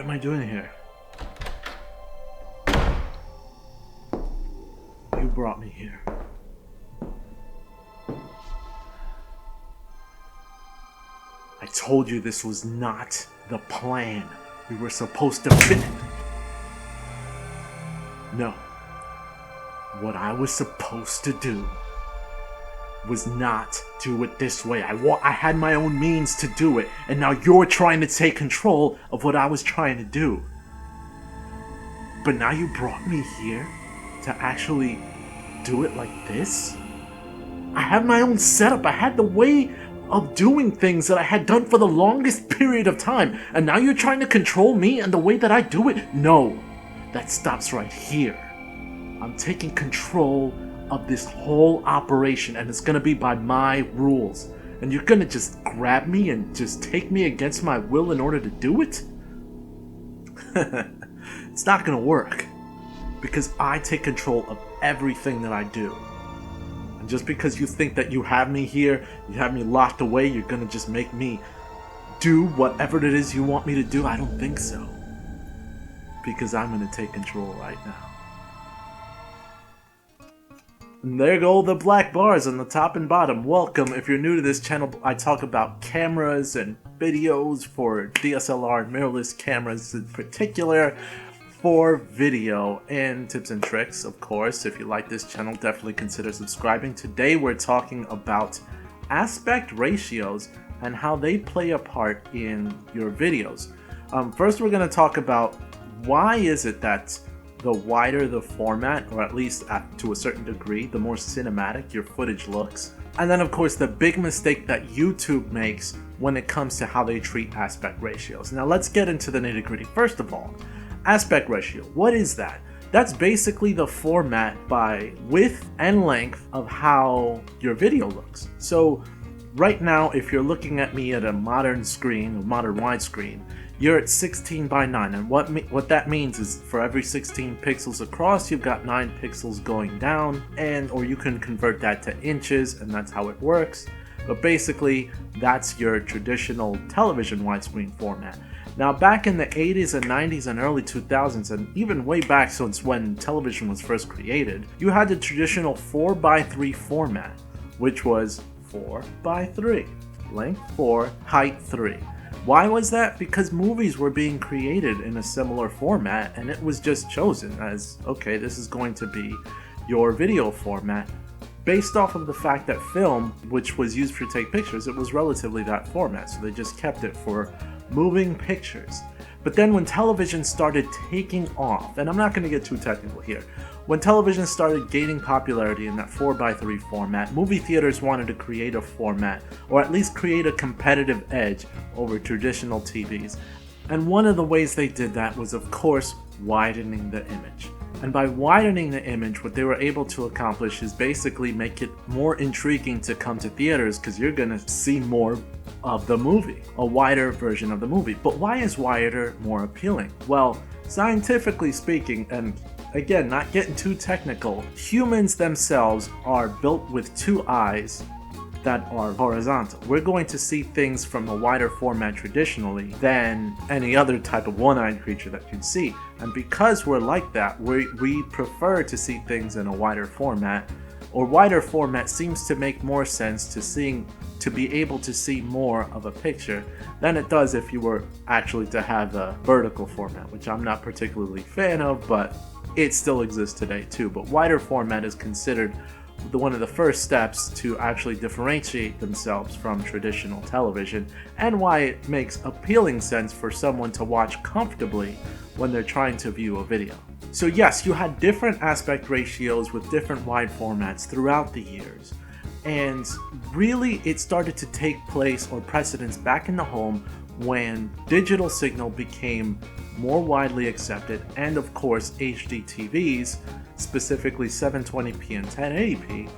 am I doing here? You brought me here. I told you this was not the plan. We were supposed to fit. No. What I was supposed to do was not do it this way. I had my own means to do it, and now you're trying to take control of what I was trying to do. But now you brought me here to actually do it like this? I have my own setup. I had the way of doing things that I had done for the longest period of time, and now you're trying to control me and the way that I do it? No, that stops right here. I'm taking control of this whole operation, and it's gonna be by my rules. And you're gonna just grab me and just take me against my will in order to do it? It's not gonna work, because I take control of everything that I do. And just because you think that you have me here, you have me locked away, you're gonna just make me do whatever it is you want me to do? I don't think so. Because I'm gonna take control right now. And there go the black bars on the top and bottom. Welcome. If you're new to this channel, I talk about cameras and videos for DSLR and mirrorless cameras in particular, for video, and tips and tricks, of course. If you like this channel, definitely consider subscribing. Today we're talking about aspect ratios and how they play a part in your videos. First, we're going to talk about why is it that the wider the format, or at least to a certain degree, the more cinematic your footage looks. And then, of course, the big mistake that YouTube makes when it comes to how they treat aspect ratios. Now, let's get into the nitty-gritty. First of all, aspect ratio. What is that? That's basically the format by width and length of how your video looks. So, right now, if you're looking at me at a modern screen, a modern widescreen, you're at 16 by 9, and what that means is for every 16 pixels across, you've got 9 pixels going down, or you can convert that to inches, and that's how it works. But basically, that's your traditional television widescreen format. Now, back in the 80s and 90s and early 2000s, and even way back since when television was first created, you had the traditional 4:3 format, which was 4:3, length 4, height 3. Why was that? Because movies were being created in a similar format, and it was just chosen as, okay, this is going to be your video format. Based off of the fact that film, which was used to take pictures, it was relatively that format, so they just kept it for moving pictures. But then when television started taking off, and I'm not going to get too technical here, when television started gaining popularity in that 4:3 format, movie theaters wanted to create a format, or at least create a competitive edge over traditional TVs. And one of the ways they did that was, of course, widening the image. And by widening the image, what they were able to accomplish is basically make it more intriguing to come to theaters, because you're going to see more of the movie, a wider version of the movie. But why is wider more appealing? Well, scientifically speaking, and again, not getting too technical, humans themselves are built with two eyes that are horizontal. We're going to see things from a wider format traditionally than any other type of one-eyed creature that you'd see. And because we're like that, we prefer to see things in a wider format, or wider format seems to make more sense to be able to see more of a picture than it does if you were actually to have a vertical format, which I'm not particularly a fan of, but it still exists today too. But wider format is considered one of the first steps to actually differentiate themselves from traditional television, and why it makes appealing sense for someone to watch comfortably when they're trying to view a video. So yes, you had different aspect ratios with different wide formats throughout the years, and really it started to take place or precedence back in the home when digital signal became more widely accepted, and of course HD TVs, specifically 720p and 1080p,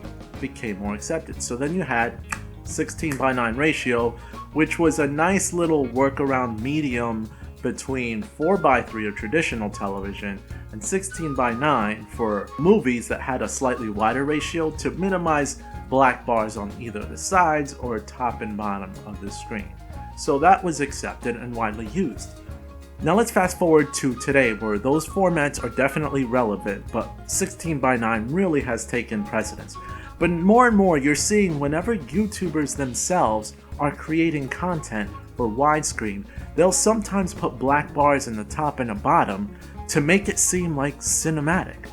became more accepted. So then you had 16:9 ratio, which was a nice little workaround medium between 4:3 or traditional television and 16:9 for movies that had a slightly wider ratio to minimize black bars on either the sides or top and bottom of the screen. So that was accepted and widely used. Now let's fast forward to today, where those formats are definitely relevant, but 16:9 really has taken precedence. But more and more you're seeing whenever YouTubers themselves are creating content for widescreen, they'll sometimes put black bars in the top and the bottom to make it seem like cinematic.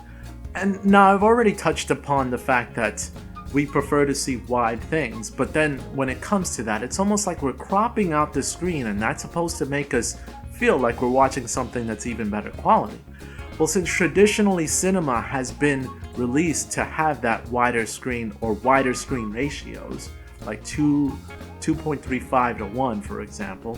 And now I've already touched upon the fact that we prefer to see wide things, but then when it comes to that, it's almost like we're cropping out the screen, and that's supposed to make us feel like we're watching something that's even better quality. Well, since traditionally cinema has been released to have that wider screen or wider screen ratios, like 2.35 to 1, for example,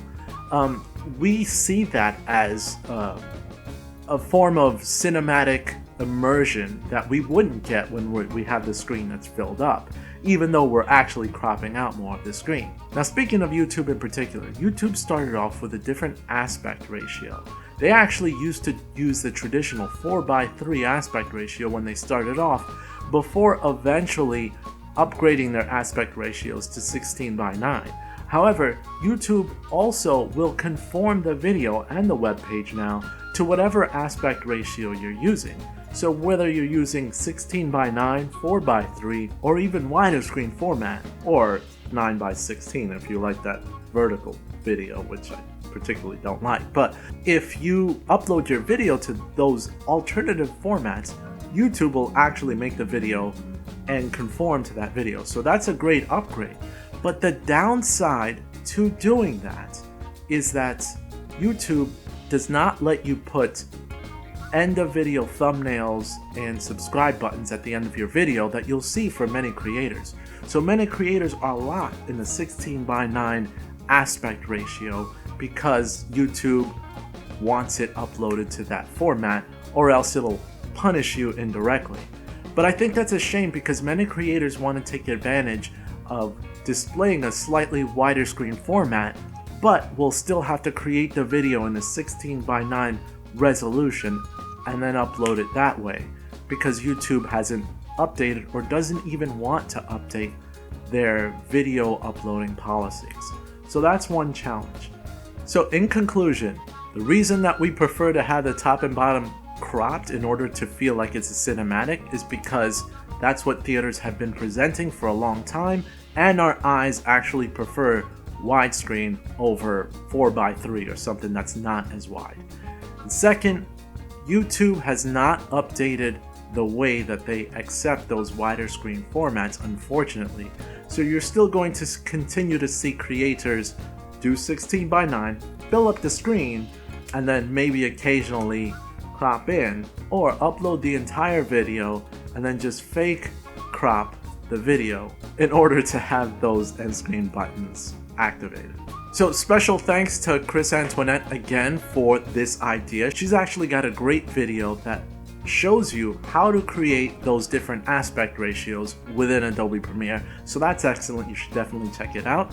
we see that as a form of cinematic immersion that we wouldn't get when we have the screen that's filled up, even though we're actually cropping out more of the screen. Now, speaking of YouTube in particular, YouTube started off with a different aspect ratio. They actually used to use the traditional 4:3 aspect ratio when they started off, before eventually upgrading their aspect ratios to 16:9. However, YouTube also will conform the video and the web page now to whatever aspect ratio you're using. So whether you're using 16:9, 4:3, or even wider screen format, or 9:16 if you like that vertical video, which I particularly don't like. But if you upload your video to those alternative formats, YouTube will actually make the video and conform to that video. So that's a great upgrade. But the downside to doing that is that YouTube does not let you put end of video thumbnails and subscribe buttons at the end of your video that you'll see for many creators. So many creators are locked in the 16:9 aspect ratio because YouTube wants it uploaded to that format, or else it'll punish you indirectly. But I think that's a shame, because many creators want to take advantage of displaying a slightly wider screen format, but will still have to create the video in the 16:9 resolution and then upload it that way, because YouTube hasn't updated or doesn't even want to update their video uploading policies. So that's one challenge. So in conclusion, the reason that we prefer to have the top and bottom cropped in order to feel like it's a cinematic is because that's what theaters have been presenting for a long time, and our eyes actually prefer widescreen over 4:3 or something that's not as wide. And second, YouTube has not updated the way that they accept those wider screen formats, unfortunately. So you're still going to continue to see creators do 16:9, fill up the screen, and then maybe occasionally crop in, or upload the entire video and then just fake crop the video in order to have those end screen buttons activated. So special thanks to Chris Antoinette again for this idea. She's actually got a great video that shows you how to create those different aspect ratios within Adobe Premiere. So that's excellent. You should definitely check it out.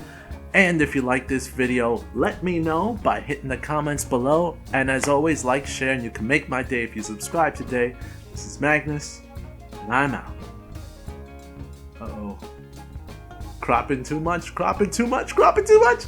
And if you like this video, let me know by hitting the comments below. And as always, like, share, and you can make my day if you subscribe today. This is Magnus, and I'm out. Uh-oh. Cropping too much, cropping too much, cropping too much!